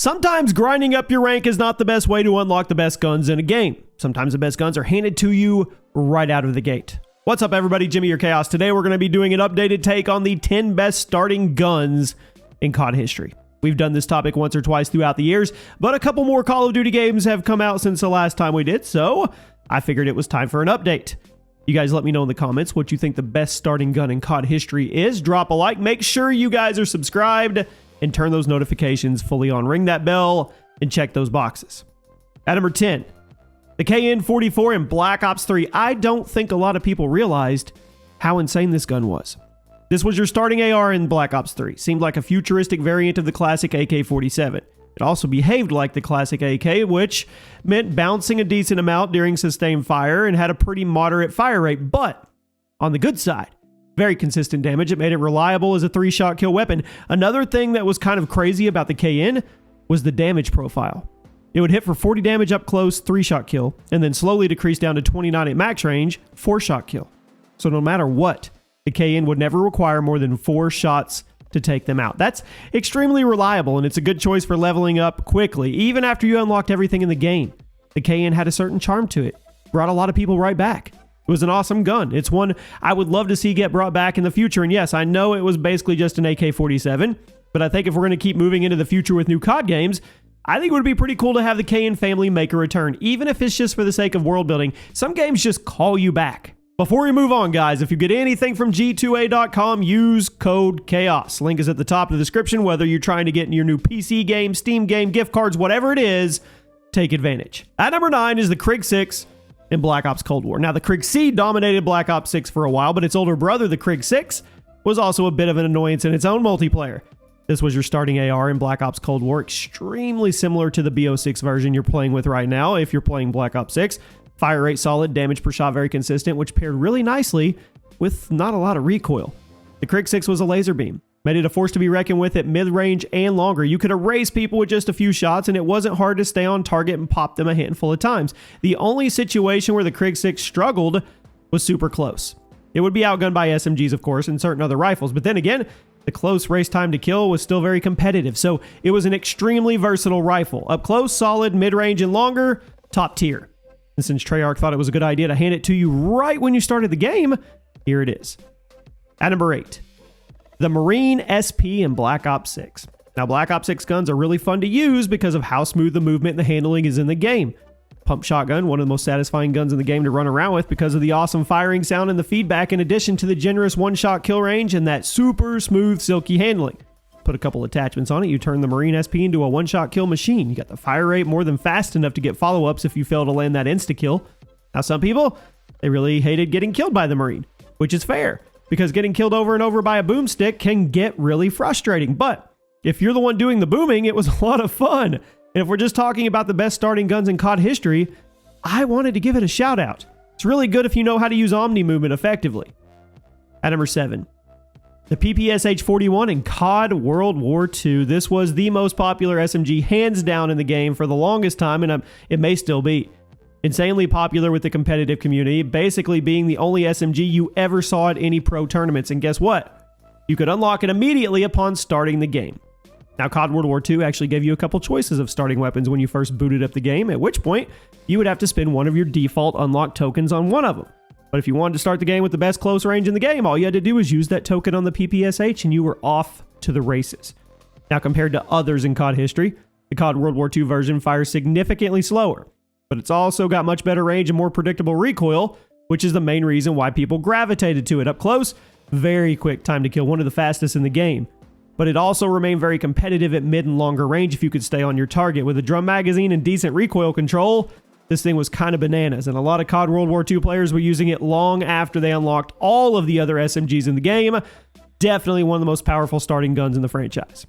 Sometimes grinding up your rank is not the best way to unlock the best guns in a game. Sometimes the best guns are handed to you right out of the gate. What's up everybody, Jimmy your Chaos. Today we're going to be doing an updated take on the 10 best starting guns in COD history. We've done this topic once or twice throughout the years, but a couple more Call of Duty games have come out since the last time we did, so I figured it was time for an update. You guys let me know in the comments what you think the best starting gun in COD history is. Drop a like, make sure you guys are subscribed, and turn those notifications fully on. Ring that bell and check those boxes. At number 10, the KN-44 in Black Ops 3. I don't think a lot of people realized how insane this gun was. This was your starting AR in Black Ops 3. Seemed like a futuristic variant of the classic AK-47. It also behaved like the classic AK, which meant bouncing a decent amount during sustained fire and had a pretty moderate fire rate. But on the good side, very consistent damage. It made it reliable as a 3-shot kill weapon. Another thing that was kind of crazy about the KN was the damage profile. It would hit for 40 damage up close, 3-shot kill, and then slowly decrease down to 29 at max range, 4-shot kill. So no matter what, the KN would never require more than 4 shots to take them out. That's extremely reliable, and it's a good choice for leveling up quickly, even after you unlocked everything in the game. The KN had a certain charm to it. Brought a lot of people right back. It was an awesome gun. It's one I would love to see get brought back in the future. And yes, I know it was basically just an AK-47, but I think if we're going to keep moving into the future with new COD games, I think it would be pretty cool to have the KN family make a return, even if it's just for the sake of world building. Some games just call you back. Before we move on, guys, if you get anything from G2A.com, use code CHAOS. Link is at the top of the description. Whether you're trying to get your new PC game, Steam game, gift cards, whatever it is, take advantage. At number 9 is the Krig 6 in Black Ops Cold War. Now, the Krig C dominated Black Ops 6 for a while, but its older brother, the Krig 6, was also a bit of an annoyance in its own multiplayer. This was your starting AR in Black Ops Cold War, extremely similar to the BO6 version you're playing with right now if you're playing Black Ops 6. Fire rate solid, damage per shot very consistent, which paired really nicely with not a lot of recoil. The Krig 6 was a laser beam. Made it a force to be reckoned with at mid-range and longer. You could erase people with just a few shots, and it wasn't hard to stay on target and pop them a handful of times. The only situation where the Krig 6 struggled was super close. It would be outgunned by SMGs, of course, and certain other rifles, but then again, the close race time to kill was still very competitive, so it was an extremely versatile rifle. Up close, solid, mid-range, and longer, top tier. And since Treyarch thought it was a good idea to hand it to you right when you started the game, here it is. At number 8. The Marine SP in Black Ops 6. Now, Black Ops 6 guns are really fun to use because of how smooth the movement and the handling is in the game. Pump shotgun, one of the most satisfying guns in the game to run around with because of the awesome firing sound and the feedback, in addition to the generous one-shot kill range and that super smooth, silky handling. Put a couple attachments on it, you turn the Marine SP into a one-shot kill machine. You got the fire rate more than fast enough to get follow-ups if you fail to land that insta-kill. Now, some people, they really hated getting killed by the Marine, which is fair, because getting killed over and over by a boomstick can get really frustrating. But if you're the one doing the booming, it was a lot of fun. And if we're just talking about the best starting guns in COD history, I wanted to give it a shout out. It's really good if you know how to use Omni movement effectively. At number 7, the PPSH-41 in COD World War II. This was the most popular SMG hands down in the game for the longest time, and it may still be. Insanely popular with the competitive community, basically being the only SMG you ever saw at any pro tournaments. And guess what? You could unlock it immediately upon starting the game. Now, COD World War II actually gave you a couple choices of starting weapons when you first booted up the game, at which point you would have to spend one of your default unlocked tokens on one of them. But if you wanted to start the game with the best close range in the game, all you had to do was use that token on the PPSH and you were off to the races. Now, compared to others in COD history, the COD World War II version fires significantly slower, but it's also got much better range and more predictable recoil, which is the main reason why people gravitated to it. Up close, very quick time to kill, one of the fastest in the game. But it also remained very competitive at mid and longer range if you could stay on your target. With a drum magazine and decent recoil control, this thing was kind of bananas, and a lot of COD World War II players were using it long after they unlocked all of the other SMGs in the game. Definitely one of the most powerful starting guns in the franchise.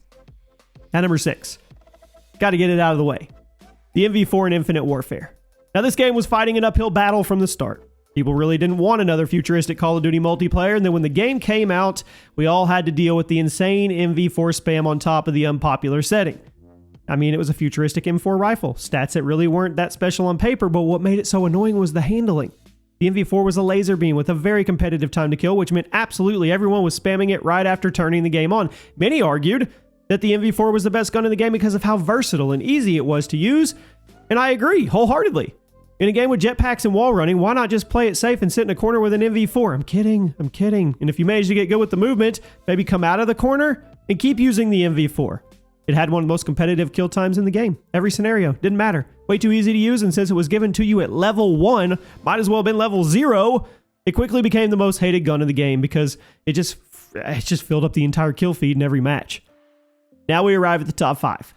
At number 6, got to get it out of the way. The MV4 in Infinite Warfare. Now, this game was fighting an uphill battle from the start. People really didn't want another futuristic Call of Duty multiplayer, and then when the game came out, we all had to deal with the insane MV4 spam on top of the unpopular setting. I mean, it was a futuristic M4 rifle. Stats that really weren't that special on paper, but what made it so annoying was the handling. The MV4 was a laser beam with a very competitive time to kill, which meant absolutely everyone was spamming it right after turning the game on. Many argued that the MV4 was the best gun in the game because of how versatile and easy it was to use, and I agree wholeheartedly. In a game with jetpacks and wall running, why not just play it safe and sit in a corner with an MV4? I'm kidding. And if you manage to get good with the movement, maybe come out of the corner and keep using the MV4. It had one of the most competitive kill times in the game. Every scenario, didn't matter. Way too easy to use, and since it was given to you at level 1, might as well have been level 0, it quickly became the most hated gun in the game because it just filled up the entire kill feed in every match. Now we arrive at the top 5.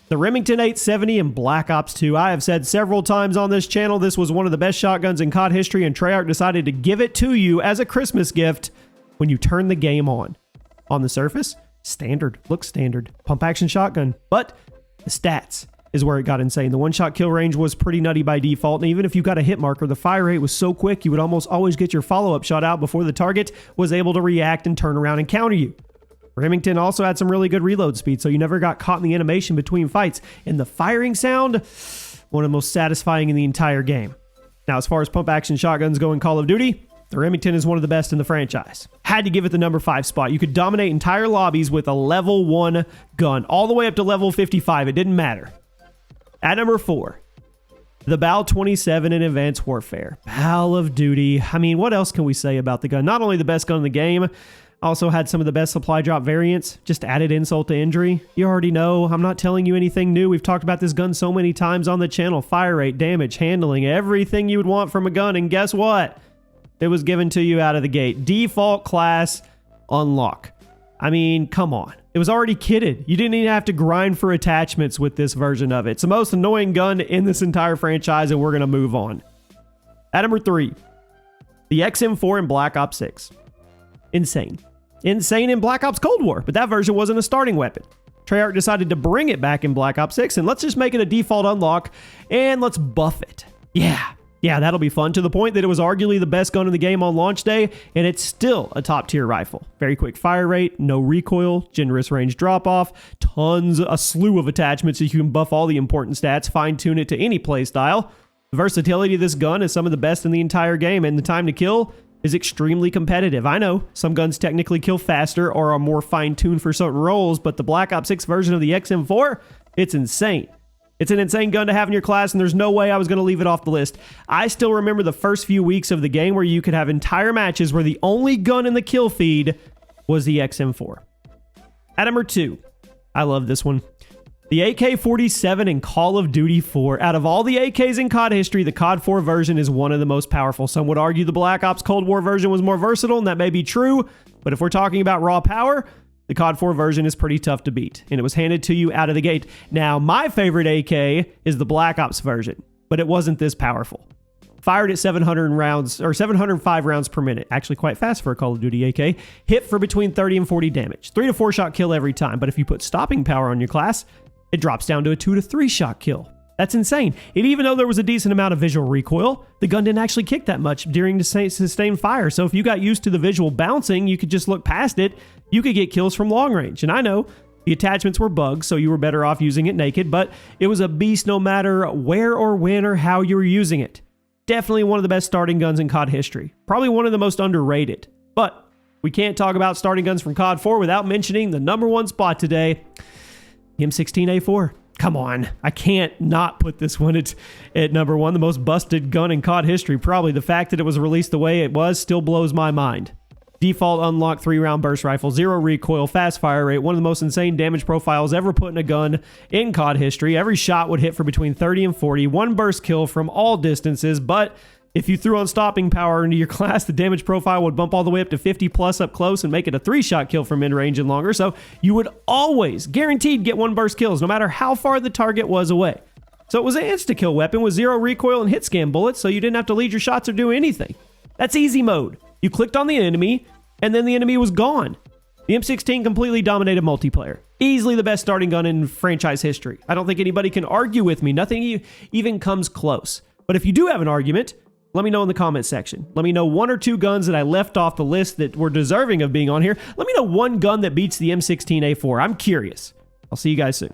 The Remington 870 and Black Ops 2. I have said several times on this channel this was one of the best shotguns in COD history, and Treyarch decided to give it to you as a Christmas gift when you turn the game on. On the surface, standard, looks standard, pump action shotgun, but the stats is where it got insane. The one-shot kill range was pretty nutty by default, and even if you got a hit marker, the fire rate was so quick you would almost always get your follow-up shot out before the target was able to react and turn around and counter you. Remington also had some really good reload speed, so you never got caught in the animation between fights, and the firing sound, one of the most satisfying in the entire game. Now, as far as pump action shotguns go in Call of Duty, the Remington is one of the best in the franchise. Had to give it the number 5 spot. You could dominate entire lobbies with a level 1 gun, all the way up to level 55. It didn't matter. At number 4, the BAL 27 in Advanced Warfare. Call of Duty. I mean, what else can we say about the gun? Not only the best gun in the game, also had some of the best supply drop variants. Just added insult to injury. You already know. I'm not telling you anything new. We've talked about this gun so many times on the channel. Fire rate, damage, handling, everything you would want from a gun. And guess what? It was given to you out of the gate. Default class unlock. I mean, come on. It was already kitted. You didn't even have to grind for attachments with this version of it. It's the most annoying gun in this entire franchise, and we're going to move on. At number 3, the XM4 in Black Ops 6. Insane. Insane in Black Ops Cold War, but that version wasn't a starting weapon. Treyarch decided to bring it back in Black Ops 6, and let's just make it a default unlock, and let's buff it. Yeah, that'll be fun, to the point that it was arguably the best gun in the game on launch day, and it's still a top-tier rifle. Very quick fire rate, no recoil, generous range drop-off, a slew of attachments so you can buff all the important stats, fine-tune it to any playstyle. The versatility of this gun is some of the best in the entire game, and the time to kill is extremely competitive. I know, some guns technically kill faster or are more fine-tuned for certain roles, but the Black Ops 6 version of the XM4, it's insane. It's an insane gun to have in your class, and there's no way I was going to leave it off the list. I still remember the first few weeks of the game where you could have entire matches where the only gun in the kill feed was the XM4. At number 2, I love this one. The AK-47 in Call of Duty 4. Out of all the AKs in COD history, the COD 4 version is one of the most powerful. Some would argue the Black Ops Cold War version was more versatile, and that may be true, but if we're talking about raw power, the COD 4 version is pretty tough to beat, and it was handed to you out of the gate. Now, my favorite AK is the Black Ops version, but it wasn't this powerful. Fired at 700 rounds, or 705 rounds per minute, actually quite fast for a Call of Duty AK, hit for between 30 and 40 damage. 3 to 4 shot kill every time, but if you put stopping power on your class, it drops down to a 2 to 3 shot kill. That's insane. And even though there was a decent amount of visual recoil, the gun didn't actually kick that much during the sustained fire. So if you got used to the visual bouncing, you could just look past it. You could get kills from long range. And I know the attachments were bugged, so you were better off using it naked, but it was a beast no matter where or when or how you were using it. Definitely one of the best starting guns in COD history. Probably one of the most underrated. But we can't talk about starting guns from COD 4 without mentioning the number 1 spot today, the M16A4. Come on, I can't not put this one at number 1, the most busted gun in COD history. Probably the fact that it was released the way it was still blows my mind. Default unlock 3-round burst rifle, 0 recoil, fast fire rate, one of the most insane damage profiles ever put in a gun in COD history. Every shot would hit for between 30 and 40, 1 burst kill from all distances, but if you threw on stopping power into your class, the damage profile would bump all the way up to 50 plus up close and make it a 3-shot kill from mid-range and longer. So you would always, guaranteed, get 1 burst kills, no matter how far the target was away. So it was an insta-kill weapon with 0 recoil and hit scan bullets, so you didn't have to lead your shots or do anything. That's easy mode. You clicked on the enemy, and then the enemy was gone. The M16 completely dominated multiplayer. Easily the best starting gun in franchise history. I don't think anybody can argue with me. Nothing even comes close. But if you do have an argument, let me know in the comment section. Let me know 1 or 2 guns that I left off the list that were deserving of being on here. Let me know 1 gun that beats the M16A4. I'm curious. I'll see you guys soon.